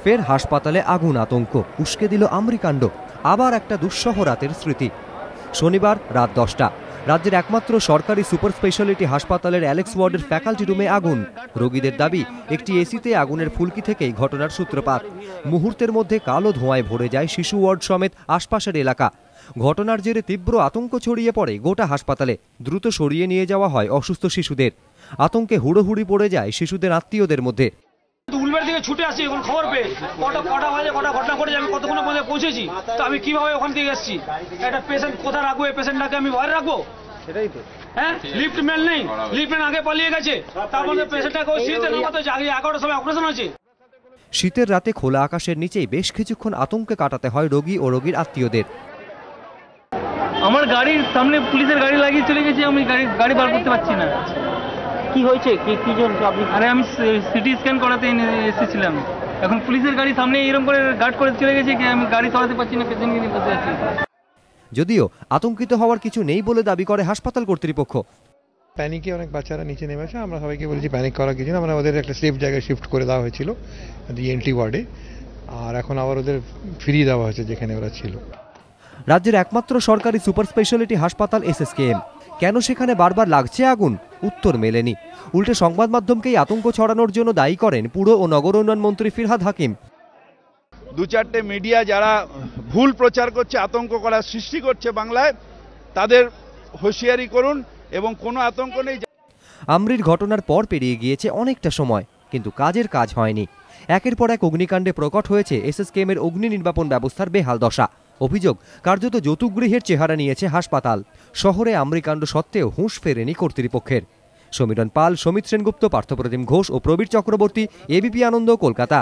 ফের হাসপাতালে আগুন, আতঙ্ক উস্কে দিল আমরিকাণ্ড। আবার একটা দুঃসহ রাতের স্মৃতি। শনিবার রাত 10টা রাজ্যের একমাত্র সরকারি সুপার স্পেশালিটি হাসপাতালের অ্যালেক্স ওয়ার্ডের ফ্যাকাল্টি রুমে আগুন। রোগীদের দাবি, একটি এসিতে আগুনের ফুলকি থেকেই ঘটনার সূত্রপাত। মুহূর্তের মধ্যে কালো ধোঁয়ায় ভরে যায় শিশু ওয়ার্ড সমেত আশপাশের এলাকা। ঘটনার জেরে তীব্র আতঙ্ক ছড়িয়ে পড়ে গোটা হাসপাতালে। দ্রুত সরিয়ে নিয়ে যাওয়া হয় অসুস্থ শিশুদের। আতঙ্কে হুড়োহুড়ি পড়ে যায় শিশুদের আত্মীয়দের মধ্যে। উলবের দিকে ছুটে আসছি, এখন খবর পেয়ে কটা বাজে কটা ঘটনা ঘটেছে, আমি কতক্ষণ মধ্যে পৌঁছেছি, তো আমি কিভাবে ওখান থেকে এসেছি। একটা পেশেন্ট কোথায় রাখবো, এই পেশেন্টটাকে আমি বাইরে রাখবো? সেটাই তো। হ্যাঁ, লিফট ম্যান নেই, লিফট ম্যান আগে পালিয়ে গেছে, তারপর পেশেন্টটাকে ওই সিটে নামাতে হচ্ছে। আগে 11টার সময় অপারেশন হয়েছে। শীতের রাতে খোলা আকাশের নিচেই বেশ কিছুক্ষণ আতঙ্কে কাটাতে হয় রোগী ও রোগীর আত্মীয়দের। আমার গাড়ির সামনে পুলিশের গাড়ি লাগিয়ে চলে গেছে, আমি গাড়ি বার করতে পারছি না। কি হয়েছে, কি জন্য আপনি? আরে আমি সিটি স্ক্যান করাতে এসেছিলাম, এখন পুলিশের গাড়ি সামনে এরকম করে গার্ড করে চলে গেছে, আমি গাড়ি চালাতে পারছি না, পেছনে নিয়ে বসে আছি। যদিও আতঙ্কিত হওয়ার কিছু নেই বলে দাবি করে হাসপাতাল কর্তৃপক্ষ। প্যানিকে অনেক বাচ্চারা নিচে নেমেছে, আমরা সবাইকে বলেছি প্যানিক করার কিছু না। আমরা ওদের একটা সেফ জায়গায় শিফট করে দেওয়া হয়েছিল এনটি ওয়ার্ডে, আর এখন আবার ওদের ফিরিয়ে দেওয়া হয়েছে যেখানে ওরা ছিল। রাজ্যের একমাত্র সরকারি সুপার স্পেশালিটি হাসপাতাল এসএসকেএম, কেন সেখানে বারবার লাগছে আগুন? উত্তর মেলেনি। উল্টে সংবাদ মাধ্যমকেই আতঙ্ক ছড়ানোর জন্য দায়ী করেন পুর ও নগর উন্নয়ন মন্ত্রী ফিরহাদ হাকিম। দু চারটে মিডিয়া যারা ভুল প্রচার করছে, আতঙ্ক করার সৃষ্টি করছে বাংলায়, তাদের হুঁশিয়ারি করুন এবং কোনো আতঙ্ক নেই। আমরির ঘটনার পর পেরিয়ে গিয়েছে অনেকটা সময়, কিন্তু কাজের কাজ হয়নি। একের পর এক অগ্নিকাণ্ডে প্রকট হয়েছে এসএসকেএম এর অগ্নি নির্বাপন ব্যবস্থার বেহাল দশা। অভিযোগ, কার্যত যৌতুকগৃহের চেহারা নিয়েছে হাসপাতাল। শহরে আমরিকাণ্ড সত্ত্বেও হুঁশ ফেরেনি কর্তৃপক্ষের। সমীরণ পাল, সমিত সেনগুপ্ত, পার্থপ্রতিম ঘোষ ও প্রবীর চক্রবর্তী, এবিপি আনন্দ, কলকাতা।